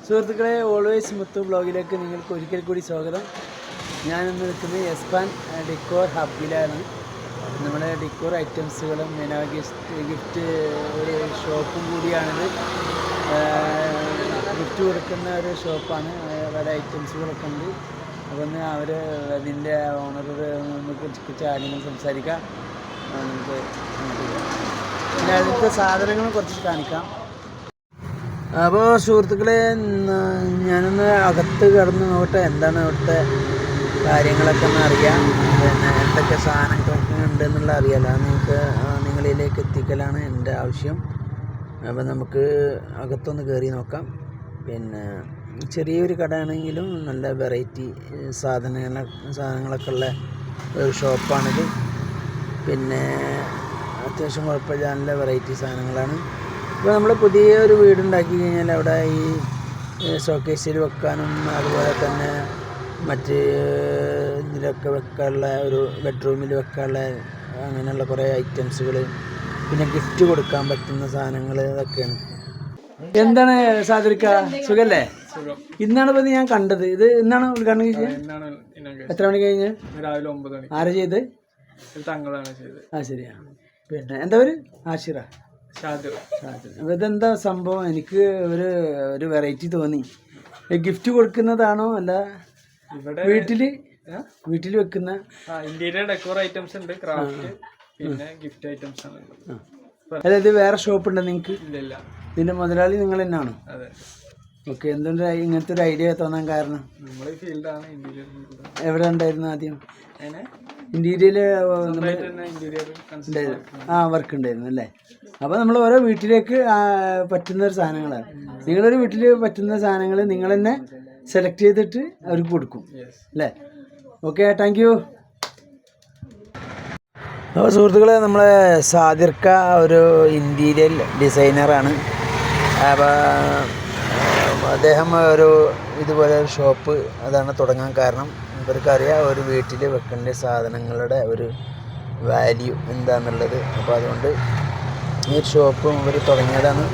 സുഹൃത്തുക്കളെ, ഓൾവേസ് മുത്തു ബ്ലോഗിലേക്ക് നിങ്ങൾക്ക് ഒരിക്കൽ കൂടി സ്വാഗതം. ഞാനിന്ന് നിൽക്കുന്നത് എസ്പാൻ ഡിക്കോർ ഹബിലാണ്. നമ്മുടെ ഡിക്കോർ ഐറ്റംസുകളും പിന്നെ ഗിഫ്റ്റ് ഒരു ഷോപ്പും കൂടിയാണിത്. ഗിഫ്റ്റ് കൊടുക്കുന്ന ഒരു ഷോപ്പാണ്. പല ഐറ്റംസുകളൊക്കെ ഉണ്ട്. അപ്പോൾ ഒന്ന് അവർ അതിൻ്റെ ഓണറോട് കുറിച്ച് കാര്യങ്ങൾ സംസാരിക്കാം. നമുക്ക് പിന്നെ അടുത്ത സാധനങ്ങൾ കുറച്ച് കാണിക്കാം. അപ്പോൾ സുഹൃത്തുക്കളെ, ഞാനൊന്ന് അകത്ത് കടന്ന് നോക്കട്ടെ എന്താണ് അവിടുത്തെ കാര്യങ്ങളൊക്കെ ഒന്ന് അറിയാം. പിന്നെ എന്തൊക്കെ സാധനങ്ങളൊക്കെ ഉണ്ടെന്നുള്ള അറിയാമല്ലോ. നിങ്ങൾക്ക് നിങ്ങളിലേക്ക് എത്തിക്കലാണ് എൻ്റെ ആവശ്യം. അപ്പോൾ നമുക്ക് അകത്തൊന്ന് കയറി നോക്കാം. പിന്നെ ചെറിയൊരു കടയാണെങ്കിലും നല്ല വെറൈറ്റി സാധനങ്ങളൊക്കെ ഉള്ള ഒരു ഷോപ്പാണിത്. പിന്നെ അത്യാവശ്യം കുഴപ്പമില്ല, നല്ല വെറൈറ്റി സാധനങ്ങളാണ്. ഇപ്പോൾ നമ്മൾ പുതിയൊരു വീടുണ്ടാക്കി കഴിഞ്ഞാൽ അവിടെ ഈ ഷോക്കേസിൽ വെക്കാനും അതുപോലെ തന്നെ മറ്റ് ഇതിലൊക്കെ വെക്കാനുള്ള ഒരു ബെഡ്റൂമിൽ വെക്കാനുള്ള അങ്ങനെയുള്ള കുറേ ഐറ്റംസുകൾ, പിന്നെ ഗിഫ്റ്റ് കൊടുക്കാൻ പറ്റുന്ന സാധനങ്ങൾ ഇതൊക്കെയാണ്. എന്താണ് സാധിക്ക, സുഖല്ലേ? ഇന്നാണ് ഇപ്പം ഞാൻ കണ്ടത്. ഇത് ഇന്നാണ് ഉദ്ഘാടനം കഴിഞ്ഞത്. എത്ര മണി കഴിഞ്ഞ്? രാവിലെ 9 മണി. ആരാ ചെയ്ത്? തങ്ങളാണ് ചെയ്തത്. ആ ശരിയാ. പിന്നെ എന്താ പേര്? ആഷിറ. അപ്പോൾ ഇതെന്താ സംഭവം? എനിക്ക് ഒരു വെറൈറ്റി തോന്നി. ഗിഫ്റ്റ് കൊടുക്കുന്നതാണോ അല്ല ഇവിടെ വീട്ടിൽ വെക്കുന്ന ഇന്റീരിയർ ഡെക്കോർ ഐറ്റംസ് ഉണ്ട്, ക്രാഫ്റ്റ്, പിന്നെ ഗിഫ്റ്റ് ഐറ്റംസ് ആണ്. അതായത് വേറെ ഷോപ്പ് ഉണ്ടോ നിങ്ങൾക്ക്? ഇല്ല. ഇതിന്റെ മുതലാളി നിങ്ങൾ തന്നെയാണോ? അതെ. ഓക്കെ. എന്തുകൊണ്ട് ഇങ്ങനത്തെ ഒരു ഐഡിയ തോന്നാൻ കാരണം? നമ്മൾ ഈ ഫീൽഡാണ്. ഇന്റീരിയർ എവിടെ ഉണ്ടായിരുന്നു ആദ്യം? ഇന്റീരിയർ വർക്ക് ഉണ്ടായിരുന്നു അല്ലേ? അപ്പോൾ നമ്മൾ ഓരോ വീട്ടിലേക്ക് പറ്റുന്ന ഒരു സാധനങ്ങളാണ്. നിങ്ങളൊരു വീട്ടിൽ പറ്റുന്ന സാധനങ്ങൾ നിങ്ങൾ തന്നെ സെലക്ട് ചെയ്തിട്ട് അവർക്ക് കൊടുക്കും അല്ലേ? Okay, thank you. അപ്പോൾ സുഹൃത്തുക്കളെ, നമ്മളെ സാദിർക്ക ഒരു ഇൻറ്റീരിയൽ ഡിസൈനറാണ്. അപ്പോൾ അദ്ദേഹം ഒരു ഇതുപോലെ ഒരു ഷോപ്പ് അതാണ് തുടങ്ങാൻ കാരണം. ഇവർക്കറിയാം ഒരു വീട്ടിൽ വെക്കേണ്ട സാധനങ്ങളുടെ ഒരു വാല്യൂ എന്താണെന്നുള്ളത്. അപ്പോൾ അതുകൊണ്ട് ഈ ഷോപ്പും ഇവർ തുടങ്ങിയതാണ്.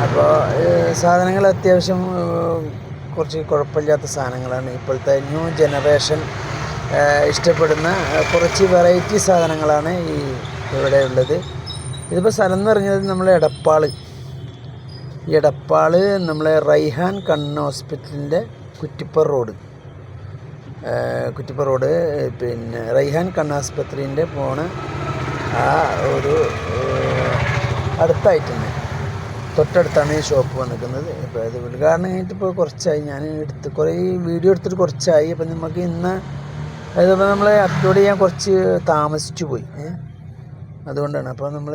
അപ്പോൾ സാധനങ്ങൾ അത്യാവശ്യം കുറച്ച് കുഴപ്പമില്ലാത്ത സാധനങ്ങളാണ്. ഇപ്പോഴത്തെ ന്യൂ ജനറേഷൻ ഇഷ്ടപ്പെടുന്ന കുറച്ച് വെറൈറ്റി സാധനങ്ങളാണ് ഇവിടെ ഉള്ളത്. ഇതിപ്പോൾ സ്ഥലം എന്ന് പറഞ്ഞത് നമ്മൾ എടപ്പാൾ നമ്മളെ റൈഹാൻ കണ്ണ് ഹോസ്പിറ്റലിൻ്റെ കുറ്റിപ്പുറ റോഡ് പിന്നെ റൈഹാൻ കണ്ണാസ്പത്രിൻ്റെ പോണ ആ ഒരു അടുത്തായിട്ട് തൊട്ടടുത്താണ് ഈ ഷോപ്പ് വന്നിരിക്കുന്നത്. ഇപ്പോൾ ഇത് ഉദ്ഘാടനം കഴിഞ്ഞിട്ട് ഇപ്പോൾ കുറച്ചായി, ഞാൻ കുറേ വീഡിയോ എടുത്തിട്ട് കുറച്ചായി. അപ്പം നമുക്ക് ഇന്ന് അതിപ്പോൾ നമ്മൾ അപ്ലോഡ് ചെയ്യാൻ കുറച്ച് താമസിച്ചു പോയി, അതുകൊണ്ടാണ്. അപ്പോൾ നമ്മൾ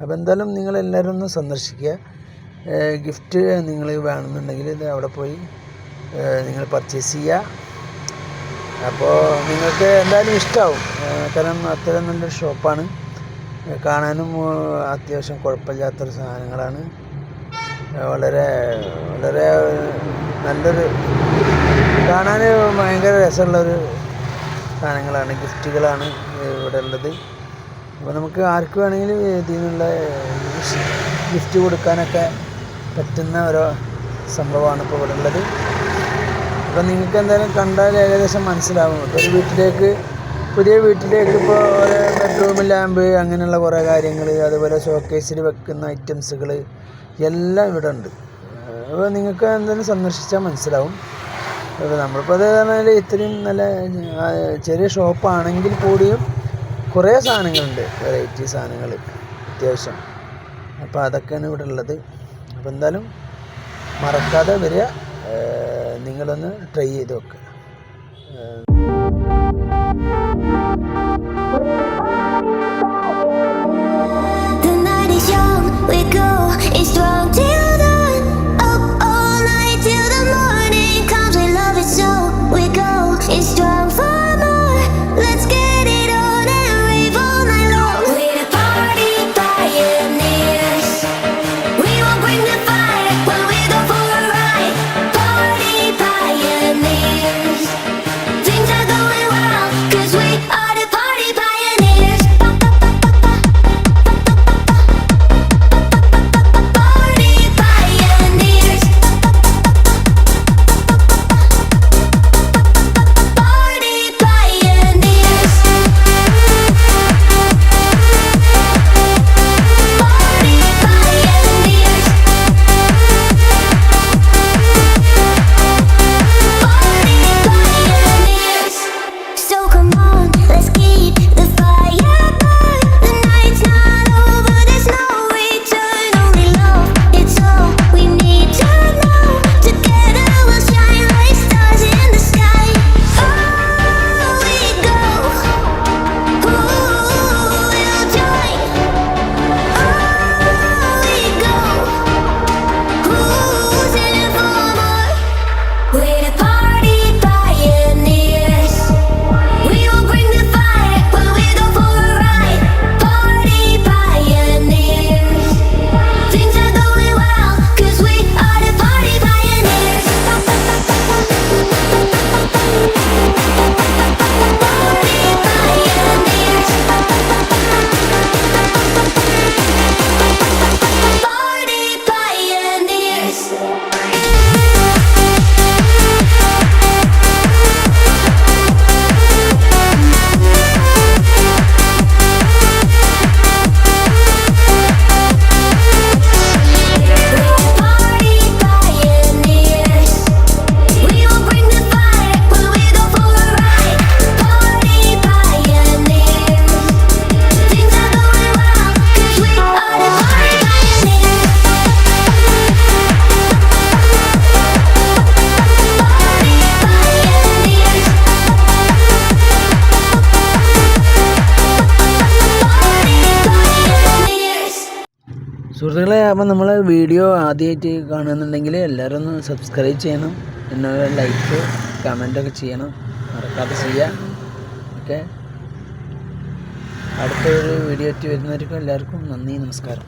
അപ്പോൾ എന്തായാലും നിങ്ങളെല്ലാവരും ഒന്ന് സന്ദർശിക്കുക. ഗിഫ്റ്റ് നിങ്ങൾ വേണമെന്നുണ്ടെങ്കിൽ ഇത് അവിടെ പോയി നിങ്ങൾ പർച്ചേസ് ചെയ്യുക. അപ്പോൾ നിങ്ങൾക്ക് എന്തായാലും ഇഷ്ടമാവും. കാരണം അത്രയും നല്ലൊരു ഷോപ്പാണ്. കാണാനും അത്യാവശ്യം കുഴപ്പമില്ലാത്തൊരു സാധനങ്ങളാണ്. വളരെ വളരെ നല്ലൊരു കാണാൻ ഭയങ്കര രസമുള്ളൊരു സാധനങ്ങളാണ്, ഗിഫ്റ്റുകളാണ് ഇവിടെ ഉള്ളത്. അപ്പോൾ നമുക്ക് ആർക്ക് വേണമെങ്കിലും ഇതിൽ നിന്നുള്ള ഗിഫ്റ്റ് കൊടുക്കാനൊക്കെ പറ്റുന്ന ഓരോ സംഭവമാണ് ഇപ്പോൾ ഇവിടെ ഉള്ളത്. അപ്പോൾ നിങ്ങൾക്ക് എന്തായാലും കണ്ടാൽ ഏകദേശം മനസ്സിലാവും. ഇപ്പോൾ ഒരു പുതിയ വീട്ടിലേക്ക് ഇപ്പോൾ ഒരു ബെഡ്റൂം ലാമ്പ് അങ്ങനെയുള്ള കുറേ കാര്യങ്ങൾ, അതുപോലെ ഷോക്കേസിൽ വെക്കുന്ന ഐറ്റംസുകൾ എല്ലാം ഇവിടെ ഉണ്ട്. അപ്പോൾ നിങ്ങൾക്ക് എന്തായാലും സന്ദർശിച്ചാൽ മനസ്സിലാവും. അപ്പോൾ നമ്മളിപ്പോൾ അത് പറഞ്ഞാൽ ഇത്രയും നല്ല ചെറിയ ഷോപ്പാണെങ്കിൽ കൂടിയും കുറേ സാധനങ്ങളുണ്ട്, വെറൈറ്റി സാധനങ്ങൾ അത്യാവശ്യം. അപ്പോൾ അതൊക്കെയാണ് ഇവിടെ ഉള്ളത്. അപ്പോൾ എന്തായാലും മറക്കാതെ വരിക, നിങ്ങളൊന്ന് ട്രൈ ചെയ്ത് നോക്കുക. സുഹൃത്തുക്കളെ, അപ്പം നമ്മൾ വീഡിയോ ആദ്യമായിട്ട് കാണുന്നുണ്ടെങ്കിൽ എല്ലാവരും ഒന്ന് സബ്സ്ക്രൈബ് ചെയ്യണം, പിന്നെ ലൈക്ക് കമൻറ്റൊക്കെ ചെയ്യണം, മറക്കാതെ ചെയ്യുക. ഓക്കെ, അടുത്തൊരു വീഡിയോ ആയിട്ട് വരുന്നവർക്കും എല്ലാവർക്കും നന്ദി, നമസ്കാരം.